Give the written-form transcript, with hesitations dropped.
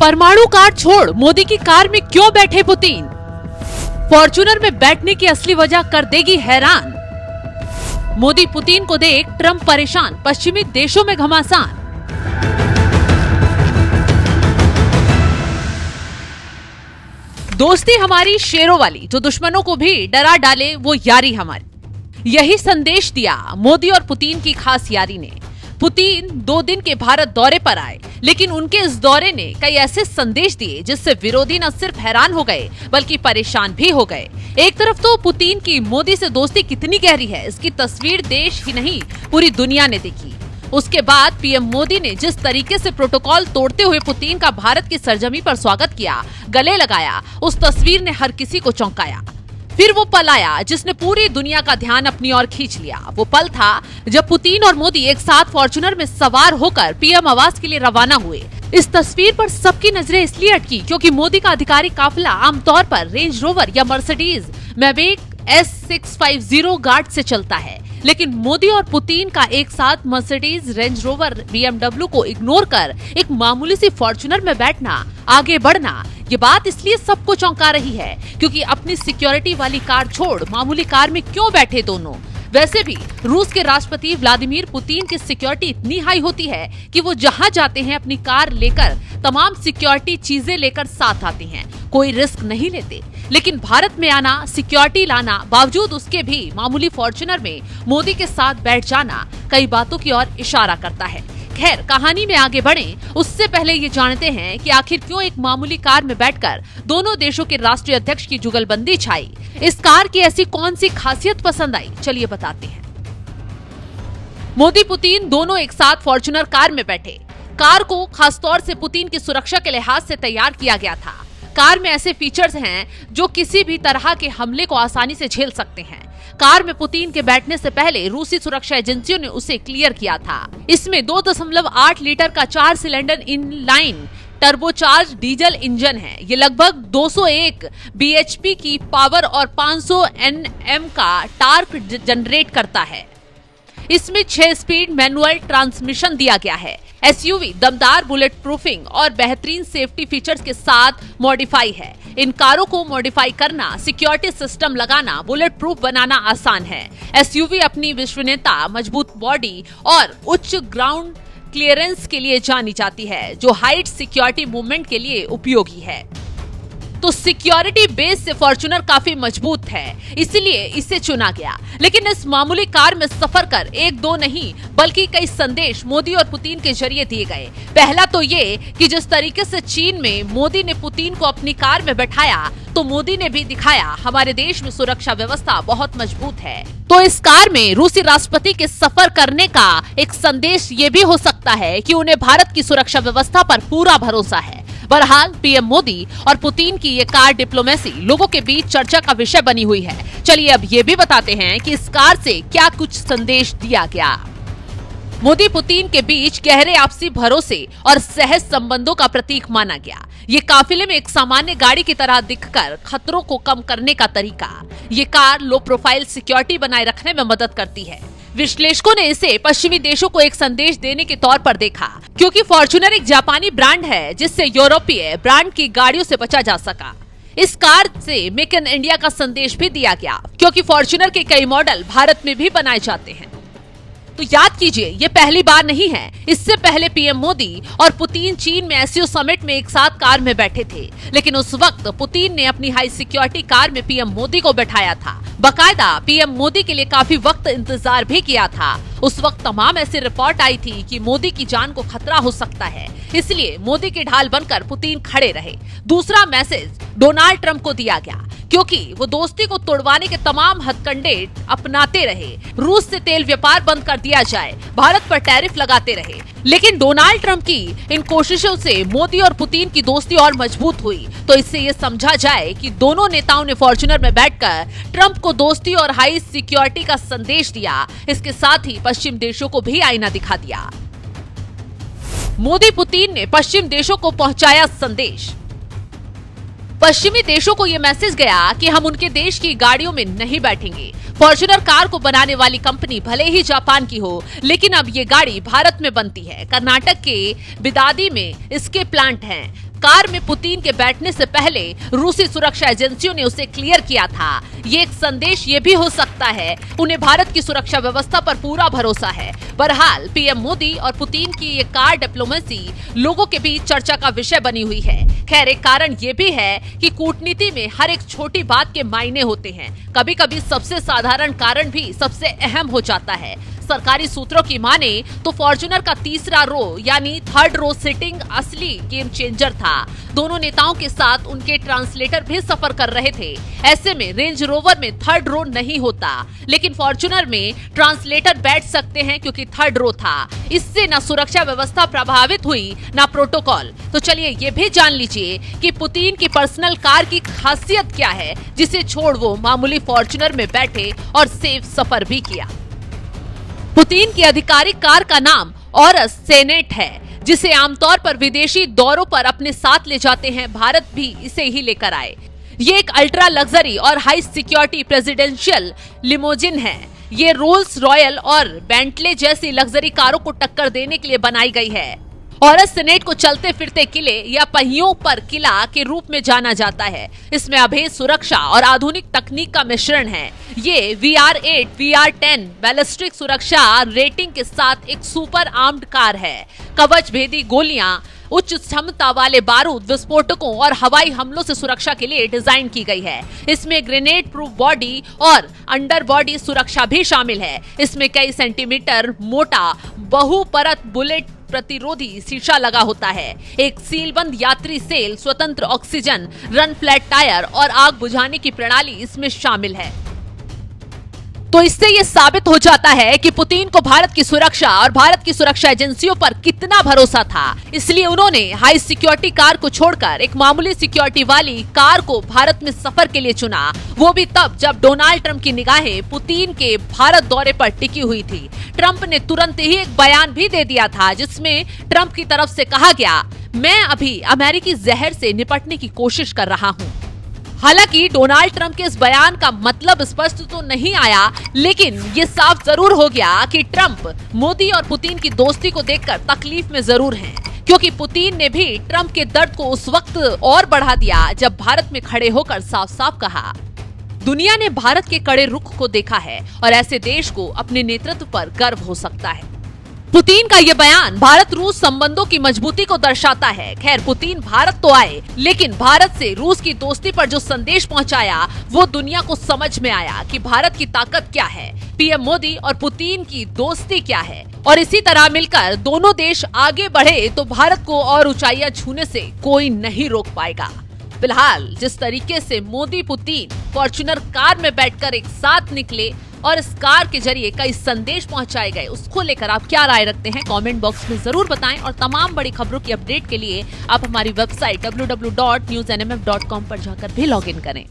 परमाणु कार छोड़ मोदी की कार में क्यों बैठे पुतिन? फॉर्च्यूनर में बैठने की असली वजह कर देगी हैरान। मोदी पुतिन को देख ट्रंप परेशान, पश्चिमी देशों में घमासान। दोस्ती हमारी शेरों वाली, जो दुश्मनों को भी डरा डाले वो यारी हमारी। यही संदेश दिया मोदी और पुतिन की खास यारी ने। पुतिन 2 दिन के भारत दौरे पर आए, लेकिन उनके इस दौरे ने कई ऐसे संदेश दिए जिससे विरोधी न सिर्फ हैरान हो गए बल्कि परेशान भी हो गए। एक तरफ तो पुतिन की मोदी से दोस्ती कितनी गहरी है, इसकी तस्वीर देश ही नहीं पूरी दुनिया ने देखी। उसके बाद पीएम मोदी ने जिस तरीके से प्रोटोकॉल तोड़ते हुए पुतिन का भारत की सरजमी पर स्वागत किया, गले लगाया, उस तस्वीर ने हर किसी को चौंकाया। फिर वो पल आया जिसने पूरी दुनिया का ध्यान अपनी ओर खींच लिया। वो पल था जब पुतिन और मोदी एक साथ फॉर्च्यूनर में सवार होकर पीएम आवास के लिए रवाना हुए। इस तस्वीर पर सबकी नजरें इसलिए अटकी क्योंकि मोदी का आधिकारिक काफिला आमतौर पर रेंज रोवर या मर्सिडीज मैविक S650 गार्ड से चलता है, लेकिन मोदी और पुतिन का एक साथ मर्सिडीज, रेंज रोवर, BMW को इग्नोर कर एक मामूली सी फॉर्च्यूनर में बैठना, आगे बढ़ना, ये बात इसलिए सबको चौंका रही है क्योंकि अपनी सिक्योरिटी वाली कार छोड़ मामूली कार में क्यों बैठे दोनों। वैसे भी रूस के राष्ट्रपति व्लादिमीर पुतिन की सिक्योरिटी इतनी हाई होती है कि वो जहां जाते हैं अपनी कार लेकर तमाम सिक्योरिटी चीजें लेकर साथ आते हैं, कोई रिस्क नहीं लेते। लेकिन भारत में आना, सिक्योरिटी लाना, बावजूद उसके भी मामूली फॉर्च्यूनर में मोदी के साथ बैठ जाना कई बातों की ओर इशारा करता है। खैर, कहानी में आगे बढ़ें उससे पहले ये जानते हैं कि आखिर क्यों एक मामूली कार में बैठकर दोनों देशों के राष्ट्रीय अध्यक्ष की जुगलबंदी छाई। इस कार की ऐसी कौन सी खासियत पसंद आई, चलिए बताते हैं। मोदी पुतिन दोनों एक साथ फॉर्च्यूनर कार में बैठे। कार को खासतौर से पुतिन की सुरक्षा के लिहाज से तैयार किया गया था। कार में ऐसे फीचर्स हैं जो किसी भी तरह के हमले को आसानी से झेल सकते हैं। कार में पुतिन के बैठने से पहले रूसी सुरक्षा एजेंसियों ने उसे क्लियर किया था। इसमें 2.8 लीटर का 4 cylinder inline turbocharge diesel engine है। ये लगभग 201 bhp की पावर और 500 Nm का टार्क जनरेट करता है। इसमें 6 स्पीड मैनुअल ट्रांसमिशन दिया गया है। एसयूवी दमदार बुलेट प्रूफिंग और बेहतरीन सेफ्टी फीचर्स के साथ मॉडिफाई है। इन कारों को मॉडिफाई करना, सिक्योरिटी सिस्टम लगाना, बुलेट प्रूफ बनाना आसान है। एसयूवी अपनी विश्वसनीयता, मजबूत बॉडी और उच्च ग्राउंड क्लियरेंस के लिए जानी जाती है, जो हाइट सिक्योरिटी मूवमेंट के लिए उपयोगी है। तो सिक्योरिटी बेस से फॉर्च्यूनर काफी मजबूत है, इसलिए इसे चुना गया। लेकिन इस मामूली कार में सफर कर 1-2 नहीं बल्कि कई संदेश मोदी और पुतिन के जरिए दिए गए। पहला तो ये कि जिस तरीके से चीन में मोदी ने पुतिन को अपनी कार में बैठाया, तो मोदी ने भी दिखाया हमारे देश में सुरक्षा व्यवस्था बहुत मजबूत है। तो इस कार में रूसी राष्ट्रपति के सफर करने का एक संदेश ये भी हो सकता है कि उन्हें भारत की सुरक्षा व्यवस्था पर पूरा भरोसा है। बहरहाल पीएम मोदी और पुतिन की ये कार डिप्लोमेसी लोगों के बीच चर्चा का विषय बनी हुई है। चलिए अब ये भी बताते हैं कि इस कार से क्या कुछ संदेश दिया गया। मोदी पुतिन के बीच गहरे आपसी भरोसे और सहज संबंधों का प्रतीक माना गया। ये काफिले में एक सामान्य गाड़ी की तरह दिखकर खतरों को कम करने का तरीका। ये कार लो प्रोफाइल सिक्योरिटी बनाए रखने में मदद करती है। विश्लेषकों ने इसे पश्चिमी देशों को एक संदेश देने के तौर पर देखा, क्योंकि फॉर्च्यूनर एक जापानी ब्रांड है जिससे यूरोपीय ब्रांड की गाड़ियों से बचा जा सका। इस कार से मेक इन इंडिया का संदेश भी दिया गया, क्योंकि फॉर्च्यूनर के कई मॉडल भारत में भी बनाए जाते हैं। तो याद कीजिए, ये पहली बार नहीं है। इससे पहले पीएम मोदी और पुतिन चीन में एससीओ समिट में एक साथ कार में बैठे थे, लेकिन उस वक्त पुतिन ने अपनी हाई सिक्योरिटी कार में पीएम मोदी को बैठाया था। बाकायदा पीएम मोदी के लिए काफी वक्त इंतजार भी किया था। उस वक्त तमाम ऐसी रिपोर्ट आई थी कि मोदी की जान को खतरा हो सकता है, इसलिए मोदी की ढाल बनकर पुतिन खड़े रहे। दूसरा मैसेज डोनाल्ड ट्रंप को दिया गया, क्योंकि वो दोस्ती को तोड़वाने के तमाम हथकंडे अपनाते रहे। रूस से तेल व्यापार बंद कर दिया जाए, भारत पर टैरिफ लगाते रहे। लेकिन डोनाल्ड ट्रंप की इन कोशिशों से मोदी और पुतिन की दोस्ती और मजबूत हुई। तो इससे ये समझा जाए कि दोनों नेताओं ने फॉर्च्यूनर में बैठकर ट्रंप को दोस्ती और हाई सिक्योरिटी का संदेश दिया। इसके साथ ही पश्चिम देशों को भी आईना दिखा दिया। मोदी पुतिन ने पश्चिम देशों को पहुंचाया संदेश। पश्चिमी देशों को यह मैसेज गया कि हम उनके देश की गाड़ियों में नहीं बैठेंगे। फॉर्च्यूनर कार को बनाने वाली कंपनी भले ही जापान की हो, लेकिन अब ये गाड़ी भारत में बनती है। कर्नाटक के बिदादी में इसके प्लांट हैं। कार में पुतिन के बैठने से पहले रूसी सुरक्षा एजेंसियों ने उसे क्लियर किया था। ये एक संदेश ये भी हो सकता है उन्हें भारत की सुरक्षा व्यवस्था पर पूरा भरोसा है। बहरहाल पीएम मोदी और पुतिन की ये कार डिप्लोमेसी लोगों के बीच चर्चा का विषय बनी हुई है। खैर, एक कारण ये भी है कि कूटनीति में हर एक छोटी बात के मायने होते हैं। कभी कभी सबसे साधारण कारण भी सबसे अहम हो जाता है। सरकारी सूत्रों की माने तो फॉर्च्यूनर का तीसरा रो यानी थर्ड रो सीटिंग असली गेम चेंजर था। दोनों नेताओं के साथ उनके ट्रांसलेटर भी सफर कर रहे थे। ऐसे में रेंज रोवर में थर्ड रो नहीं होता, लेकिन फॉर्च्यूनर में ट्रांसलेटर बैठ सकते हैं क्योंकि थर्ड रो था। इससे न सुरक्षा व्यवस्था प्रभावित हुई न प्रोटोकॉल। तो चलिए ये भी जान लीजिए कि पुतिन की पर्सनल कार की खासियत क्या है, जिसे छोड़ वो मामूली फॉर्च्यूनर में बैठे और सेफ सफर भी किया। पुतिन की आधिकारिक कार का नाम ऑरस सेनेट है, जिसे आमतौर पर विदेशी दौरों पर अपने साथ ले जाते हैं। भारत भी इसे ही लेकर आए। ये एक अल्ट्रा लग्जरी और हाई सिक्योरिटी प्रेसिडेंशियल लिमोजिन है। ये रोल्स रॉयल और बेंटले जैसी लग्जरी कारों को टक्कर देने के लिए बनाई गई है। ऑरस सेनेट को चलते फिरते किले या पहियों पर किला के रूप में जाना जाता है। इसमें अभेद सुरक्षा और आधुनिक तकनीक का मिश्रण है। ये VR8, VR10 बैलिस्टिक सुरक्षा रेटिंग के साथ एक सुपर आर्म्ड कार है। कवच भेदी गोलियां, उच्च क्षमता वाले बारूद, विस्फोटकों और हवाई हमलों से सुरक्षा के लिए डिजाइन की गई है। इसमें ग्रेनेड प्रूफ बॉडी और अंडर बॉडी सुरक्षा भी शामिल है। इसमें कई सेंटीमीटर मोटा बहुपरत बुलेट प्रतिरोधी शीशा लगा होता है। एक सीलबंद यात्री सेल, स्वतंत्र ऑक्सीजन, रन फ्लैट टायर और आग बुझाने की प्रणाली इसमें शामिल है। तो इससे ये साबित हो जाता है कि पुतिन को भारत की सुरक्षा और भारत की सुरक्षा एजेंसियों पर कितना भरोसा था। इसलिए उन्होंने हाई सिक्योरिटी कार को छोड़कर एक मामूली सिक्योरिटी वाली कार को भारत में सफर के लिए चुना, वो भी तब जब डोनाल्ड ट्रंप की निगाहें पुतिन के भारत दौरे पर टिकी हुई थी। ट्रंप ने तुरंत ही एक बयान भी दे दिया था, जिसमें ट्रंप की तरफ से कहा गया, मैं अभी अमेरिकी जहर से निपटने की कोशिश कर रहा हूँ। हालांकि डोनाल्ड ट्रंप के इस बयान का मतलब स्पष्ट तो नहीं आया, लेकिन ये साफ जरूर हो गया कि ट्रंप मोदी और पुतिन की दोस्ती को देखकर तकलीफ में जरूर हैं, क्योंकि पुतिन ने भी ट्रंप के दर्द को उस वक्त और बढ़ा दिया जब भारत में खड़े होकर साफ साफ कहा, दुनिया ने भारत के कड़े रुख को देखा है और ऐसे देश को अपने नेतृत्व पर गर्व हो सकता है। पुतिन का ये बयान भारत रूस संबंधों की मजबूती को दर्शाता है। खैर, पुतिन भारत तो आए, लेकिन भारत से रूस की दोस्ती पर जो संदेश पहुंचाया वो दुनिया को समझ में आया कि भारत की ताकत क्या है, पीएम मोदी और पुतिन की दोस्ती क्या है। और इसी तरह मिलकर दोनों देश आगे बढ़े तो भारत को और ऊंचाइयां छूने से कोई नहीं रोक पाएगा। फिलहाल जिस तरीके से मोदी पुतिन फॉर्च्यूनर कार में बैठकर एक साथ निकले और इस कार के जरिए कई संदेश पहुंचाए गए, उसको लेकर आप क्या राय रखते हैं कमेंट बॉक्स में जरूर बताएं। और तमाम बड़ी खबरों की अपडेट के लिए आप हमारी वेबसाइट www.newsnmf.com पर जाकर भी लॉगिन करें।